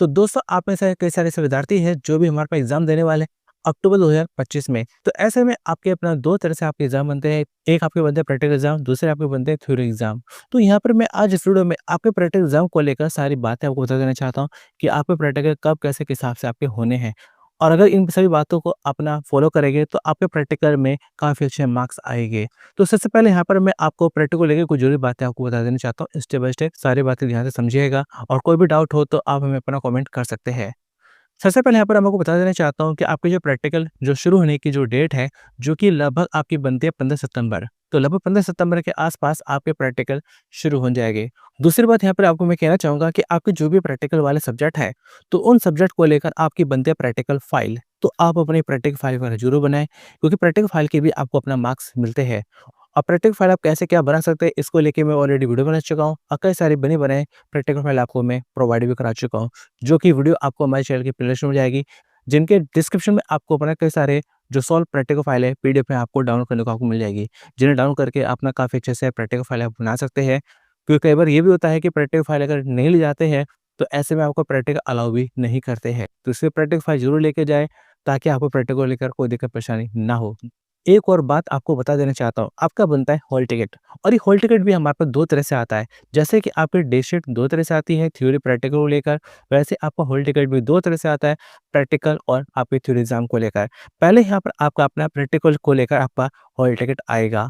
तो दोस्तों आप में से कई सारे ऐसे विद्यार्थी हैं जो भी हमारे पास एग्ज़ाम देने वाले हैं अक्टूबर 2025 में। तो ऐसे में आपके अपना 2 तरह से आपके एग्ज़ाम बनते हैं। एक आपके बनते हैं प्रैक्टिकल एग्ज़ाम, दूसरे आपके बनते हैं थ्योरी एग्ज़ाम। तो यहाँ पर मैं आज इस वीडियो में आपके प्रैक्टिकल एग्ज़ाम को लेकर सारी बातें आपको बता देना चाहता हूँ कि आपके प्रैक्टिकल कब, कैसे, किस हिसाब से आपके होने हैं। और अगर इन सभी बातों को अपना फ़ॉलो करेंगे तो आपके प्रैक्टिकल में काफ़ी अच्छे मार्क्स आएँगे। तो सबसे पहले यहाँ पर मैं आपको प्रैक्टिकल को लेके कुछ ज़रूरी बातें आपको बता देना चाहता हूँ, स्टेप बाय स्टेप सारी बातें ध्यान से समझिएगा और कोई भी डाउट हो तो आप हमें अपना कमेंट कर सकते हैं। सबसे पहले यहाँ पर मैं आपको बता देना चाहता हूँ कि आपके जो प्रैक्टिकल जो शुरू होने की जो डेट है, जो कि लगभग आपकी बनती है 15 सितंबर। तो लगभग 15 सितंबर के आस-पास आपके प्रैक्टिकल शुरू हो जाएँगे। दूसरी बात यहाँ पर आपको मैं कहना चाहूँगा कि आपके जो भी प्रैक्टिकल वाले सब्जेक्ट हैं, तो उन सब्जेक्ट को लेकर आपकी बनती है प्रैक्टिकल फाइल। तो आप अपनी प्रैक्टिकल फाइल वगैरह ज़रूर बनाएँ, क्योंकि प्रैक्टिकल फाइल के भी आपको अपना मार्क्स मिलते हैं। और प्रैक्टिकल फाइल आप कैसे क्या बना सकते हैं, इसको लेके मैं ऑलरेडी वीडियो बना चुका हूँ और कई सारी बनी बनाई प्रैक्टिकल फाइल आपको मैं प्रोवाइड भी करा चुका हूँ। जो कि वीडियो आपको हमारे चैनल की प्लेलिस्ट में मिल जाएगी, जिनके डिस्क्रिप्शन में आपको अपना कई सारे जो सॉल्व प्रैक्टिकल फाइल है, पीडीएफ में आपको डाउनलोड करने को आपको मिल जाएगी, जिन्हें डाउनलोड करके अपना काफ़ी अच्छे से प्रैक्टिकल फाइल आप बना सकते हैं। क्योंकि कई बार ये भी होता है कि प्रैक्टिकल फाइल अगर नहीं ले जाते हैं, तो ऐसे में आपको प्रैक्टिकल अलाउ भी नहीं करते हैं। तो इसलिए प्रैक्टिकल फाइल ज़रूर लेके जाएँ, ताकि आपको प्रैक्टिकल को लेकर कोई दिक्कत परेशानी ना हो। एक और बात आपको बता देना चाहता हूँ, आपका बनता है हॉल टिकट और ये हॉल टिकट भी हमारे पास 2 तरह से आता है। जैसे कि आपकी डे शीट 2 तरह से आती है थ्योरी प्रैक्टिकल को लेकर, वैसे आपका हॉल टिकट भी 2 तरह से आता है, प्रैक्टिकल और आपके थ्योरी एग्ज़ाम को लेकर। पहले यहाँ पर आपका अपना प्रैक्टिकल को लेकर आपका हॉल टिकट आएगा,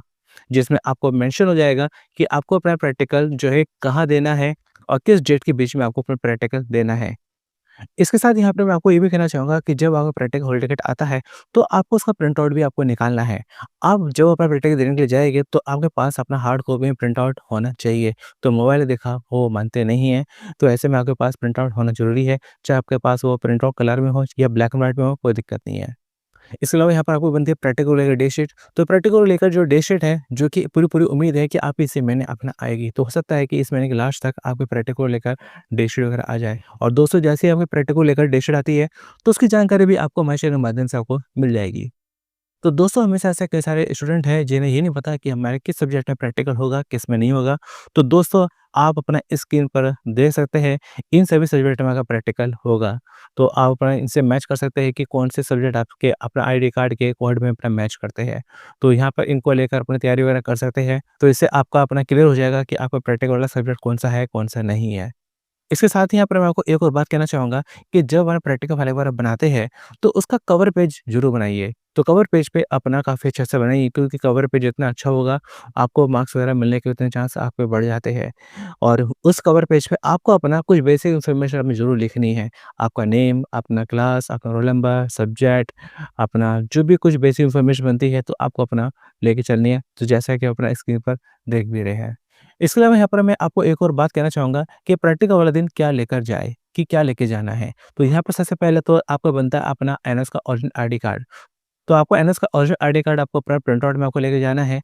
जिसमें आपको मेंशन हो जाएगा कि आपको अपना प्रैक्टिकल जो है कहाँ देना है और किस डेट के बीच में आपको अपना प्रैक्टिकल देना है। इसके साथ यहाँ पे मैं आपको ये भी कहना चाहूँगा कि जब आपका प्रैक्टिकल हॉल टिकट आता है, तो आपको उसका प्रिंट आउट भी आपको निकालना है। आप जब अपना प्रैक्टिकल देने के लिए जाएँगे, तो आपके पास अपना हार्ड कॉपी में प्रिंट आउट होना चाहिए। तो मोबाइल देखा वो मानते नहीं हैं, तो ऐसे में आपके पास प्रिंट आउट होना ज़रूरी है। चाहे आपके पास वो प्रिंट आउट कलर में हो या ब्लैक एंड व्हाइट में हो, कोई दिक्कत नहीं है। इसके अलावा यहाँ पर आपको बनती है प्रैक्टिकल को लेकर डे शीट। तो प्रैक्टिकल को लेकर जो डे शीट है, जो कि पूरी-पूरी उम्मीद है कि आप इसी महीने अपना आएगी। तो हो सकता है कि इस महीने के लास्ट तक आपके प्रैक्टिकल को लेकर डे शीट वगैरह आ जाए। और दोस्तों जैसे ही आपके प्रैक्टिकल को लेकर डे शीट आती है, तो उसकी जानकारी भी आपको हमारे चैनल के माध्यम से आपको मिल जाएगी। तो दोस्तों हमेशा ऐसे कई सारे स्टूडेंट हैं जिन्हें ये नहीं पता कि हमारे किस सब्जेक्ट में प्रैक्टिकल होगा, किस में नहीं होगा। तो दोस्तों आप अपना स्क्रीन पर देख सकते हैं, इन सभी सब्जेक्ट में आपका प्रैक्टिकल होगा। तो आप अपना इनसे मैच कर सकते हैं कि कौन से सब्जेक्ट आपके अपना आईडी कार्ड के कोड में अपना मैच करते हैं। तो यहाँ पर इनको लेकर अपनी तैयारी वगैरह कर सकते हैं। तो इससे आपका अपना क्लियर हो जाएगा कि आपका प्रैक्टिकल वाला सब्जेक्ट कौन-सा है, कौन-सा नहीं है। इसके साथ ही यहाँ पर मैं आपको एक और बात कहना चाहूँगा कि जब आप प्रैक्टिकल फाइल वगैरह बनाते हैं, तो उसका कवर पेज ज़रूर बनाइए। तो कवर पेज पे अपना काफ़ी अच्छे से बनाइए, क्योंकि कवर पेज जितना अच्छा होगा, आपको मार्क्स वगैरह मिलने के उतने चांस आपके बढ़ जाते हैं। और उस कवर पेज पे आपको अपना कुछ बेसिक इन्फॉर्मेशन अपनी ज़रूर लिखनी है। आपका नेम, अपना क्लास, आपका रोल नंबर, सब्जेक्ट, अपना जो भी कुछ बेसिक इन्फॉर्मेशन बनती है, तो आपको अपना लेके चलनी है। तो जैसा कि अपना स्क्रीन पर देख भी रहे हैं। इसके अलावा यहाँ पर मैं आपको एक और बात कहना चाहूँगा कि प्रैक्टिकल वाला दिन क्या लेकर जाए, कि क्या लेके जाना है। तो यहाँ पर सबसे पहले तो आपका बनता है अपना एनएस का ओरिजिनल आईडी कार्ड। तो आपको एनएस का ओरिजिनल आईडी कार्ड आपको अपना प्रिंट आउट में आपको लेके जाना है।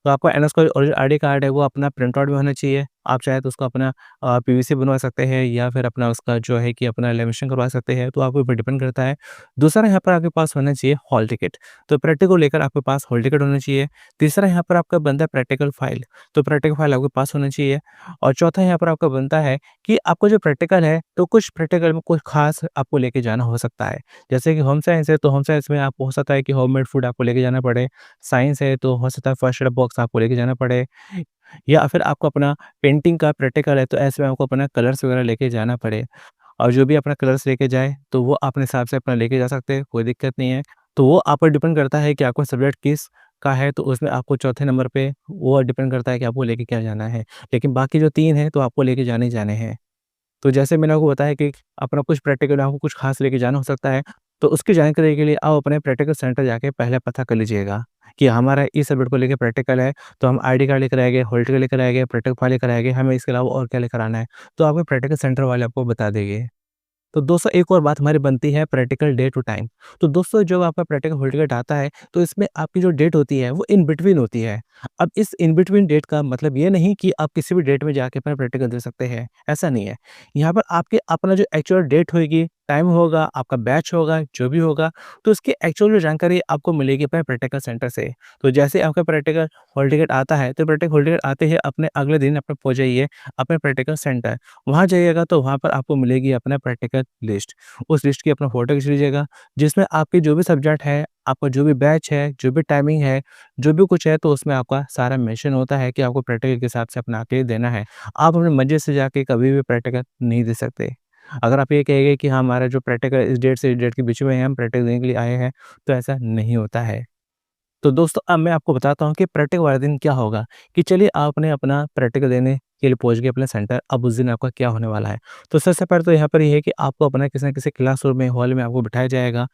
तो आपका एनएस का ओरिजिनल आईडी कार्ड है वो अपना प्रिंट आउट में होना चाहिए। आप चाहे तो उसको अपना पीवीसी बनवा सकते हैं या फिर अपना उसका जो है कि अपना लेमिनेशन करवा सकते हैं, तो आपके ऊपर डिपेंड करता है। दूसरा यहाँ पर आपके पास होना चाहिए हॉल टिकट। तो प्रैक्टिकल को लेकर आपके पास हॉल टिकट होना चाहिए। तीसरा यहाँ पर आपका बनता है प्रैक्टिकल फाइल। तो प्रैक्टिकल फाइल आपके पास होना चाहिए। और चौथा यहाँ पर आपका बनता है कि आपका जो प्रैक्टिकल है, तो कुछ प्रैक्टिकल में कुछ खास आपको लेके जाना हो सकता है। जैसे कि होम साइंस है, तो होम साइंस में आपको हो सकता है कि होममेड फूड आपको लेके जाना पड़े। साइंस है तो हो सकता है फर्स्ट एड बॉक्स आपको लेके जाना पड़े, या फिर आपको अपना पेंटिंग का प्रैक्टिकल है तो ऐसे में आपको अपना कलर्स वगैरह लेके जाना पड़े। और जो भी अपना कलर्स लेके जाए तो वो अपने हिसाब से अपना लेके जा सकते हैं, कोई दिक्कत नहीं है। तो वो आप पर डिपेंड करता है कि आपका सब्जेक्ट किस का है, तो उसमें आपको चौथे नंबर पे वो डिपेंड करता है कि आपको लेके क्या जाना है। लेकिन बाकी जो 3 हैं तो आपको लेके जाने ही जाने हैं। तो जैसे मैंने आपको बताया कि अपना कुछ प्रैक्टिकल आपको कुछ खास लेके जाना हो सकता है, तो उसकी जानकारी के लिए आप अपने प्रैक्टिकल सेंटर जाके पहले पता कर लीजिएगा कि हमारा इस सब्जेक्ट को लेके प्रैक्टिकल है, तो हम आईडी कार्ड लेकर आएँगे, हॉल टिकट लेकर आएँगे, प्रैक्टिकल फाइल लेकर आएँगे, हमें इसके अलावा और क्या लेकर आना है, तो आपके प्रैक्टिकल सेंटर वाले आपको बता देंगे। तो दोस्तों एक और बात हमारी बनती है प्रैक्टिकल डेट टू टाइम। तो दोस्तों जब आपका प्रैक्टिकल हॉल टिकट आता है, तो इसमें आपकी जो डेट होती है वो इन बिटवीन होती है। अब इस इन बिटवीन डेट का मतलब ये नहीं कि आप किसी भी डेट में जाके अपना प्रैक्टिकल दे सकते हैं, ऐसा नहीं है। यहाँ पर आपके अपना जो एक्चुअल डेट होएगी, टाइम होगा, आपका बैच होगा, जो भी होगा, तो उसकी एक्चुअल जो जानकारी आपको मिलेगी अपने प्रैक्टिकल सेंटर से। तो जैसे आपका प्रैक्टिकल हॉल टिकट आता है, तो प्रैक्टिकल हॉल टिकट आते ही अपने अगले दिन अपने पहुँच जाइए अपने प्रैक्टिकल सेंटर। वहाँ जाइएगा तो वहाँ पर आपको मिलेगी अपना प्रैक्टिकल लिस्ट। उस लिस्ट की अपना फ़ोटो खींच लीजिएगा, जिसमें आपके जो भी सब्जेक्ट है, आपका जो भी बैच है, जो भी टाइमिंग है, जो भी कुछ है, तो उसमें आपका सारा मेंशन होता है कि आपको प्रैक्टिकल के हिसाब से अपना के देना है। आप अपने मर्ज़ी से जाके कभी भी प्रैक्टिकल नहीं दे सकते। अगर आप ये कहेंगे कि हाँ, हमारा जो प्रैक्टिकल इस डेट से इस डेट के बीच में है, हम प्रैक्टिकल देने के लिए आए हैं, तो ऐसा नहीं होता है। तो दोस्तों अब मैं आपको बताता हूँ कि प्रैक्टिकल वाले दिन क्या होगा, कि चलिए आपने अपना प्रैक्टिकल देने के लिए पहुँच गए अपने सेंटर, अब उस दिन आपका क्या होने वाला है। तो सबसे पहले तो यहाँ पर ये है कि आपको अपना किसी न किसी क्लासरूम में, हॉल में आपको बिठाया जाएगा।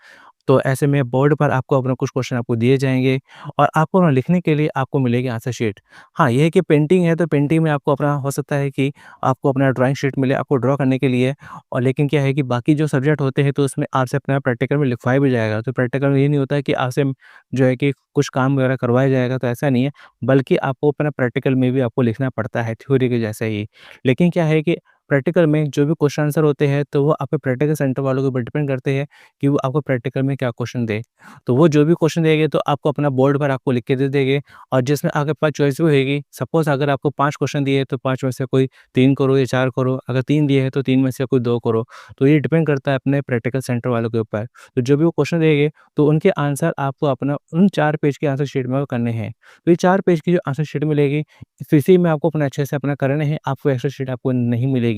तो ऐसे में बोर्ड पर आपको अपना कुछ क्वेश्चन आपको दिए जाएँगे और आपको ना लिखने के लिए आपको मिलेगी आंसर शीट। हाँ, ये है कि पेंटिंग है तो पेंटिंग में आपको अपना हो सकता है कि आपको अपना ड्राइंग शीट मिले आपको ड्रॉ करने के लिए, और लेकिन क्या है कि बाकी जो सब्जेक्ट होते हैं तो उसमें आपसे अपना प्रैक्टिकल में लिखवाया भी जाएगा। तो प्रैक्टिकल में ये नहीं होता है कि आपसे जो है कि कुछ काम वगैरह करवाया जाएगा, तो ऐसा नहीं है, बल्कि आपको अपना प्रैक्टिकल में भी आपको लिखना पड़ता है थ्योरी के जैसे ही। लेकिन क्या है कि प्रैक्टिकल में जो भी क्वेश्चन आंसर होते हैं तो वो आपके प्रैक्टिकल सेंटर वालों के ऊपर डिपेंड करते हैं कि वो आपको प्रैक्टिकल में क्या क्वेश्चन दें। तो वो जो भी क्वेश्चन देंगे तो आपको अपना बोर्ड पर आपको लिख के दे देंगे, और जिसमें आपके पास चॉइस भी होएगी। सपोज़ अगर आपको 5 क्वेश्चन दिए तो 5 में से कोई 3 करो या 4 करो, अगर 3 दिए हैं तो 3 में से कोई 2 करो। तो ये डिपेंड करता है अपने प्रैक्टिकल सेंटर वालों के ऊपर। तो जो भी वो क्वेश्चन देंगे तो उनके आंसर आपको अपना उन 4 पेज की आंसर शीट में करने हैं। तो ये 4 पेज की जो आंसर शीट मिलेगी, इसी में आपको अपना अच्छे से अपना करने हैं, आपको एक्स्ट्रा शीट आपको नहीं मिलेगी।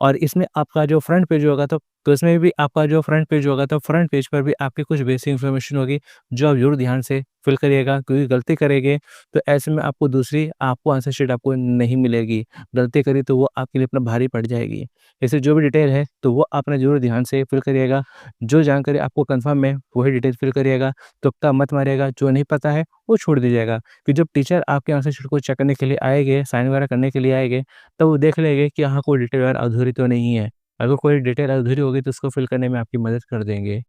और इसमें आपका जो फ्रंट पेज होगा तो इसमें भी आपका जो फ्रंट पेज होगा तो फ्रंट पेज पर भी आपकी कुछ बेसिक इन्फॉर्मेशन होगी, जो आप ज़रूर ध्यान से फिल करिएगा, क्योंकि गलती करेंगे तो ऐसे में आपको दूसरी आपको आंसर शीट आपको नहीं मिलेगी। गलती करी तो वो आपके लिए इतना भारी पड़ जाएगी। ऐसे जो भी डिटेल है तो वो आपने ज़रूर ध्यान से फिल करिएगा। जो जानकारी आपको कन्फर्म है वही डिटेल फिल करिएगा, तुक्का मत मारिएगा, जो नहीं पता है वो छोड़ दीजिएगा। फिर जब टीचर आपके आंसर शीट को चेक करने के लिए आएँगे, साइन वगैरह करने के लिए आएँगे, तब वो देख लेंगे कि हाँ, कोई डिटेल वगैरह अधूरी तो नहीं है। अगर कोई डिटेल अधूरी होगी तो उसको फिल करने में आपकी मदद कर देंगे।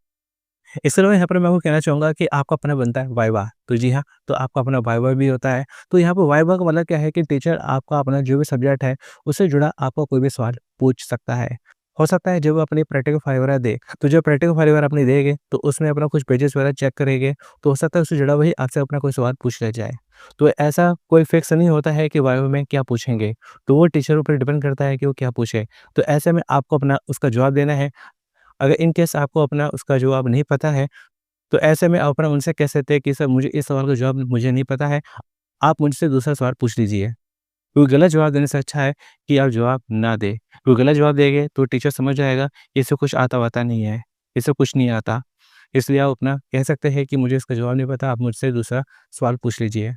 इसके अलावा यहाँ पर मैं आपको कहना चाहूँगा कि आपका अपना बनता है वाइवा। तो जी हाँ, तो आपका अपना वाइवा भी होता है। तो यहाँ पे वाइवा का मतलब क्या है कि टीचर आपका अपना जो भी सब्जेक्ट है, उससे जुड़ा आपका कोई भी सवाल पूछ सकता है। हो सकता है जब वो अपनी प्रैक्टिकल फाइल वगैरह दे, तो जब प्रैक्टिकल फाइल वगैरह अपनी देंगे, तो उसमें अपना कुछ पेजेस वगैरह चेक करेंगे, तो हो सकता है उससे जुड़ा वही आपसे अपना कोई सवाल पूछ लिया जाए। तो ऐसा कोई फिक्स नहीं होता है कि वाइवा में क्या पूछेंगे, तो वो टीचर ऊपर डिपेंड करता है कि वो क्या पूछे। तो ऐसे में आपको अपना उसका जवाब देना है। अगर इन केस आपको अपना उसका जवाब नहीं पता है, तो ऐसे में आप अपना उनसे कह सकते हैं कि सर मुझे इस सवाल का जवाब मुझे नहीं पता है, आप मुझसे दूसरा सवाल पूछ लीजिए। क्योंकि गलत जवाब देने से अच्छा है कि आप जवाब ना दें। क्योंकि गलत जवाब देंगे तो टीचर समझ जाएगा इसे कुछ आता-वाता नहीं है, इसे कुछ नहीं आता। इसलिए आप अपना कह सकते हैं कि मुझे इसका जवाब नहीं पता, आप मुझसे दूसरा सवाल पूछ लीजिए।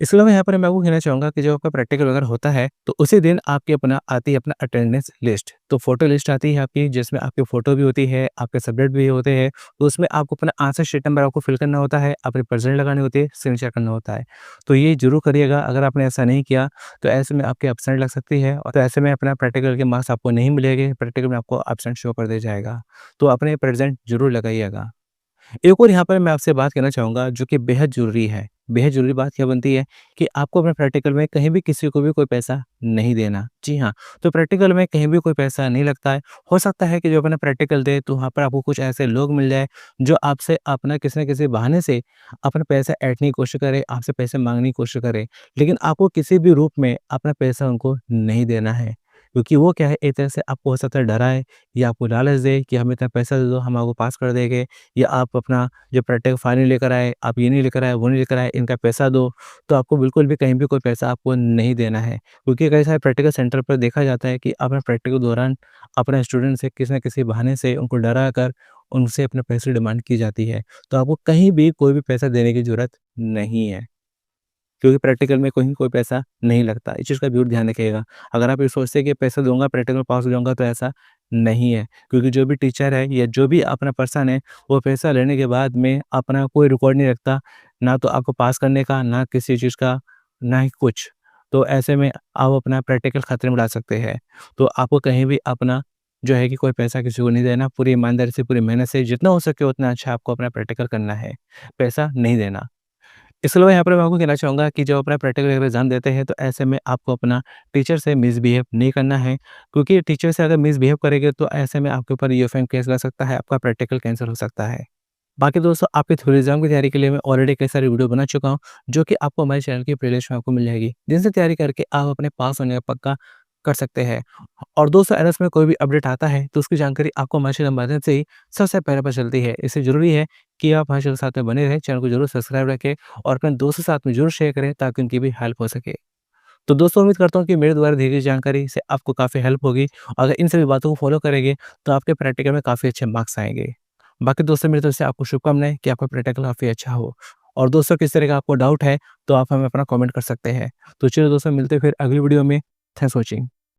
इसके अलावा यहाँ पर मैं आपको कहना चाहूँगा कि जब आपका प्रैक्टिकल वगैरह होता है, तो उसी दिन आपकी अपना आती है अपना अटेंडेंस लिस्ट। तो फ़ोटो लिस्ट आती है आपकी, जिसमें आपकी फ़ोटो भी होती है, आपके सब्जेक्ट भी होते हैं, तो उसमें आपको अपना आंसर शीट नंबर आपको फिल करना होता है, अपनी परसेंट लगानी होती है, सिग्नेचर करना होता है। तो ये ज़रूर करिएगा, अगर आपने ऐसा नहीं किया, तो ऐसे में आपकी एब्सेंट लग सकती है, और तो ऐसे में अपना प्रैक्टिकल के मार्क्स आपको नहीं मिलेंगे, प्रैक्टिकल में आपको एब्सेंट शो कर दिया जाएगा। तो अपने प्रेज़ेंट ज़रूर लगाइएगा। एक और यहाँ पर मैं आपसे बात करना चाहूँगा जो कि बेहद ज़रूरी है। बेहद ज़रूरी बात क्या बनती है कि आपको अपने प्रैक्टिकल में कहीं भी किसी को भी कोई पैसा नहीं देना। जी हाँ, तो प्रैक्टिकल में कहीं भी कोई पैसा नहीं लगता है। हो सकता है कि जो अपना प्रैक्टिकल दे तो वहाँ पर आपको कुछ ऐसे लोग मिल जाए जो आपसे अपना किसी न किसी बहाने से अपना पैसा ऐंठने की कोशिश करे, आपसे पैसे माँगने की कोशिश करे। लेकिन आपको किसी भी रूप में अपना पैसा उनको नहीं देना है। क्योंकि वो क्या है, एक तरह से आपको हो सकता है डराए या आपको लालच दे कि हमें इतना पैसा दे दो, हम आपको पास कर देंगे। या आप अपना जो प्रैक्टिकल फाइल नहीं लेकर आए, आप ये नहीं लेकर आए, वो नहीं लेकर आए, इनका पैसा दो। तो आपको बिल्कुल भी कहीं भी कोई पैसा आपको नहीं देना है। क्योंकि कई सारे प्रैक्टिकल सेंटर पर देखा जाता है कि अपने प्रैक्टिकल के दौरान अपने स्टूडेंट से किसी न किसी बहाने से उनको डरा कर उनसे अपने पैसे डिमांड की जाती है। तो आपको कहीं भी कोई भी पैसा देने की ज़रूरत नहीं है। क्योंकि प्रैक्टिकल में कहीं कोई पैसा नहीं लगता। इस चीज़ का ज़रूर ध्यान रखिएगा। अगर आप ये सोचते हैं कि पैसा दूँगा प्रैक्टिकल पास हो जाऊँगा, तो ऐसा नहीं है। क्योंकि जो भी टीचर है या जो भी अपना पर्सन है, वो पैसा लेने के बाद में अपना कोई रिकॉर्ड नहीं रखता, ना तो आपको पास करने का, ना किसी चीज़ का, ना ही कुछ। तो ऐसे में आप अपना प्रैक्टिकल खतरे में डाल सकते हैं। तो आपको कहीं भी अपना जो है कि कोई पैसा किसी को नहीं देना, पूरी ईमानदारी से, पूरी मेहनत से जितना हो सके उतना अच्छा आपको अपना प्रैक्टिकल करना है, पैसा नहीं देना। इसके अलावा यहाँ पर मैं आपको कहना चाहूँगा कि जब अपना प्रैक्टिकल एग्ज़ाम देते हैं, तो ऐसे में आपको अपना टीचर से मिसबिहेव नहीं करना है, क्योंकि टीचर से अगर मिसबिहेव करेंगे तो ऐसे में आपके ऊपर ईओएफएम केस लग सकता है, आपका प्रैक्टिकल कैंसल हो सकता है। बाकी दोस्तों, आपके थ्योरी एग्ज़ाम की तैयारी के लिए मैं ऑलरेडी कई सारी वीडियो बना चुका हूँ, जो कि आपको हमारे चैनल की प्लेलिस्ट में आपको मिल जाएगी, जिनसे तैयारी करके आप अपने पास होने का पक्का कर सकते हैं। और दोस्तों, अगर इसमें कोई भी अपडेट आता है, तो उसकी जानकारी आपको हमारे चैनल के माध्यम से ही सबसे पहले पता चलती है। इसलिए ज़रूरी है कि आप हमारे चैनल के साथ में बने रहें, चैनल को ज़रूर सब्सक्राइब रखें और अपने दोस्तों के साथ में ज़रूर शेयर करें, ताकि उनकी भी हेल्प हो सके। तो दोस्तों, उम्मीद करता हूँ कि मेरे द्वारा दी गई जानकारी से आपको काफ़ी हेल्प होगी। अगर इन सभी बातों को फॉलो करेंगे, तो आपके प्रैक्टिकल में काफ़ी अच्छे मार्क्स आएँगे। बाकी दोस्तों, मेरी तरफ से आपको शुभकामनाएँ कि आपका प्रैक्टिकल काफ़ी अच्छा हो। और दोस्तों, किस तरह का आपको डाउट है, तो आप हमें अपना कमेंट कर सकते हैं। तो चलिए दोस्तों, मिलते हैं फिर अगली वीडियो में। Thanks for watching.